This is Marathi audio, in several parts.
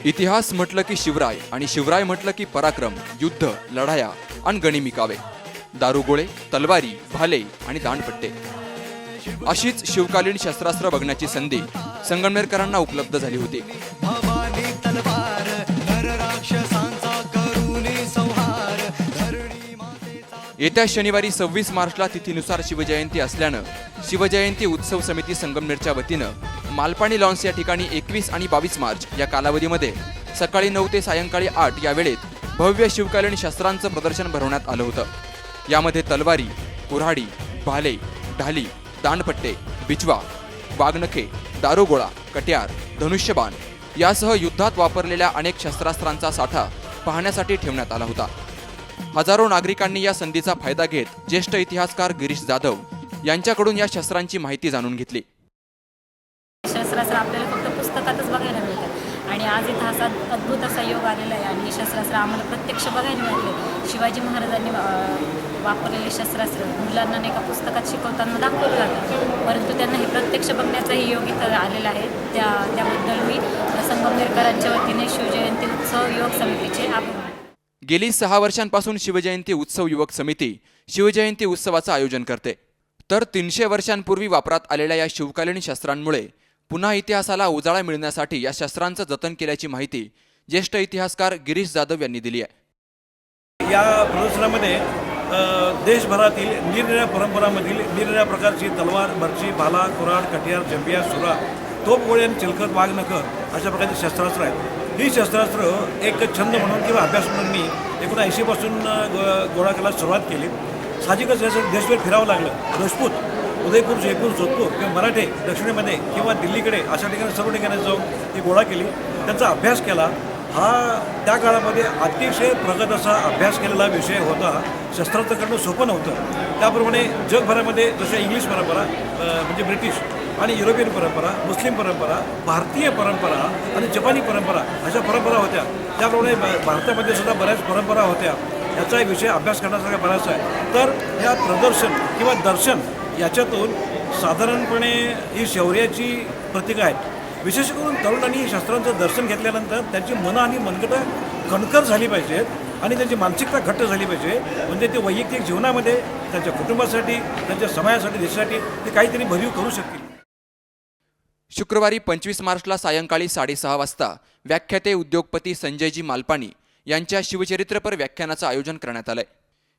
इतिहास म्हटलं की शिवराय आणि शिवराय म्हटलं की पराक्रम, युद्ध, लढाया आणि गनिमिकावे, दारुगोळे, तलवारी, भाले आणि दांडपट्टे अशीच शिवकालीन शस्त्रास्त्र बघण्याची संधी संगमनेरकरांना उपलब्ध झाली होती। येत्या शनिवारी 26 मार्चला तिथीनुसार शिवजयंती असल्यानं शिवजयंती उत्सव समिती संगमनेरच्या वतीनं मालपाणी लॉन्स या ठिकाणी 21 आणि 22 मार्च या कालावधीमध्ये सकाळी 9 ते सायंकाळी 8 या वेळेत भव्य शिवकालीन शस्त्रांचं प्रदर्शन भरवण्यात आलं होतं। यामध्ये तलवारी, कुऱ्हाडी, भाले, ढाली, दांडपट्टे, बिचवा, वाघनखे, दारुगोळा, कट्यार, धनुष्यबाण यासह युद्धात वापरलेल्या अनेक शस्त्रास्त्रांचा साठा पाहण्यासाठी ठेवण्यात आला होता। हजारो नागरिकांनी या संधीचा फायदा घेत ज्येष्ठ इतिहासकार गिरीश जाधव यांच्याकडून या शस्त्रांची माहिती जाणून घेतली। शस्त्रास्त्र आपल्याला फक्त पुस्तकातच बघायला मिळतात आणि आज इतिहासात अद्भुत असा योग आलेला आहे आणि शस्त्रास्त्र आम्हाला प्रत्यक्ष बघायला मिळाले। शिवाजी महाराजांनी वापरलेले शस्त्रास्त्र मुलांना नाही का पुस्तकात शिकवताना दाखवलं जातं, परंतु त्यांना हे प्रत्यक्ष बघण्याचाही योग इथं आलेला आहे। त्याबद्दल मी संगमनेरकरांच्या वतीने शिवजयंती उत्सव युवक समितीचे आभार। गेली 6 वर्षांपासून शिवजयंती उत्सव युवक समिती शिवजयंती उत्सवाचं आयोजन करते। तर 300 वर्षांपूर्वी वापरात आलेल्या या शिवकालीन शस्त्रांमुळे पुन्हा इतिहासाला उजाळा मिळण्यासाठी या शस्त्रांचं जतन केल्याची माहिती ज्येष्ठ इतिहासकार गिरीश जाधव यांनी दिली आहे। या प्रदर्शनामध्ये देशभरातील निरनिराळ्या परंपरांमधील निरनिराळ्या प्रकारची तलवार, बर्ची, भाला, कुऱ्हाड, कट्यार, जंबिया, सुरा, तोफगोळे आणि चिलखत, वाघनखं अशा प्रकारची शस्त्रास्त्र आहेत। ही शस्त्रास्त्र एक छंद म्हणून किंवा अभ्यास म्हणून मी 1980 पासून गोळा करायला सुरुवात केली। साहजिकच यासाठी देशभर फिरावं लागलं। राजपूत, उदयपूर, जयपूर, जोधपूर किंवा मराठे दक्षिणेमध्ये किंवा दिल्लीकडे अशा ठिकाणी सर्व ठिकाणी जाऊन ती गोळा केली, त्यांचा अभ्यास केला। हा त्या काळामध्ये अतिशय प्रगत असा अभ्यास केलेला विषय होता। शस्त्रास्त्र करणं सोपं नव्हतं। त्याप्रमाणे जगभरामध्ये जशा इंग्लिश परंपरा म्हणजे ब्रिटिश आणि युरोपियन परंपरा, मुस्लिम परंपरा, भारतीय परंपरा आणि जपानी परंपरा अशा परंपरा होत्या। त्याप्रमाणे भारतामध्ये सुद्धा बऱ्याच परंपरा होत्या। याचा विषय अभ्यास करण्यासारखा बराच आहे। तर या प्रदर्शन किंवा दर्शन याच्यातून साधारणपणे ही शौर्याची प्रतीक आहेत। विशेष करून तरुणांनी शस्त्रांचं दर्शन घेतल्यानंतर त्यांची मनं आणि मनगटं कणकर झाली पाहिजेत आणि त्यांची मानसिकता घट्ट झाली पाहिजे, म्हणजे ते वैयक्तिक जीवनामध्ये त्यांच्या कुटुंबासाठी, त्यांच्या समाजासाठी, देशासाठी ते काहीतरी भरीव करू शकतील। शुक्रवारी 25 मार्चला सायंकाळी 6:30 वाजता व्याख्याते उद्योगपती संजयजी मालपाणी यांच्या शिवचरित्रपर व्याख्यानाचं आयोजन करण्यात आलंय।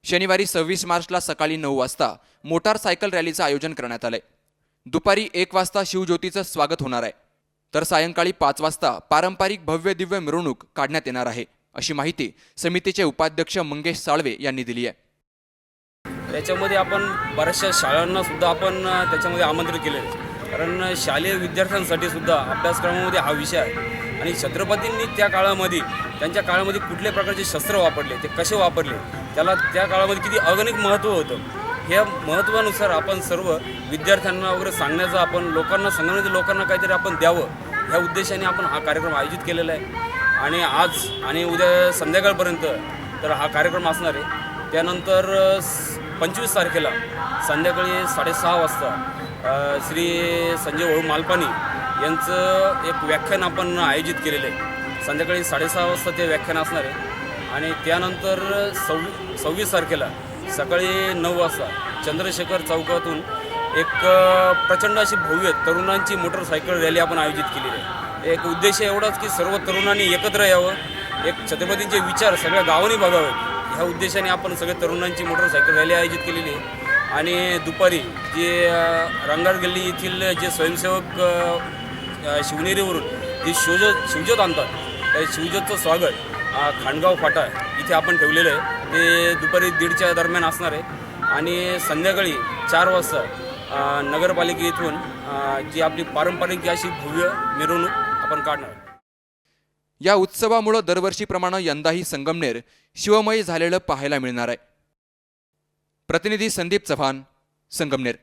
शनिवारी 26 मार्चला सकाळी 9 वाजता मोटारसायकल रॅलीचं आयोजन करण्यात आलंय। दुपारी 1 वाजता शिवज्योतीचं स्वागत होणार आहे, तर सायंकाळी 5 वाजता पारंपरिक भव्य दिव्य मिरवणूक काढण्यात येणार आहे, अशी माहिती समितीचे उपाध्यक्ष मंगेश साळवे यांनी दिली आहे। याच्यामध्ये आपण बऱ्याचशा शाळांना सुद्धा आपण त्याच्यामध्ये आमंत्रित केले, कारण शालेय विद्यार्थ्यांसाठी सुद्धा अभ्यासक्रमामध्ये हा विषय आहे आणि छत्रपतींनी त्या काळामध्ये त्यांच्या काळामध्ये कुठल्या प्रकारचे शस्त्र वापरले, ते कसे वापरले, त्याला त्या काळामध्ये किती अगणित महत्त्व होतं, ह्या महत्त्वानुसार आपण सर्व विद्यार्थ्यांना वगैरे सांगण्याचं, आपण लोकांना संगमनेरच्या लोकांना काहीतरी आपण द्यावं ह्या उद्देशाने आपण हा कार्यक्रम आयोजित केलेला आहे। आणि आज आणि उद्या संध्याकाळपर्यंत तर हा कार्यक्रम असणार आहे। त्यानंतर 25 तारखेला संध्याकाळी 6:30 वाजता श्री संजय वळू मालपाणी यांचं एक व्याख्यान आपण आयोजित केलेलं आहे। संध्याकाळी 6:30 वाजता ते व्याख्यान असणार आहे आणि त्यानंतर 26 तारखेला सकाळी 9 वाजता चंद्रशेखर चौकातून एक प्रचंड अशी भव्य तरुणांची मोटरसायकल रॅली आपण आयोजित केलेली आहे। एक उद्देश एवढाच की सर्व तरुणांनी एकत्र यावं, एक छत्रपतींचे विचार सगळ्या गावांनी बघावेत ह्या उद्देशाने आपण सगळ्या तरुणांची मोटरसायकल रॅली आयोजित केलेली आहे। आणि दुपारी जे रंगार गल्ली येथील जे स्वयंसेवक शिवनेरीवरून जे शिवज्योत आणतात, त्या शिवज्योतचं स्वागत खांडगाव फाटा इथे आपण ठेवलेलं आहे। ते दुपारी 1:30च्या दरम्यान असणार आहे आणि संध्याकाळी 4 वाजता नगरपालिके इथून जी आपली पारंपरिक अशी भव्य मिरवणूक आपण काढणार। या उत्सवामुळे दरवर्षीप्रमाणे यंदाही संगमनेर शिवमय झालेलं पाहायला मिळणार आहे। प्रतिनिधी संदीप चव्हाण, संगमनेर।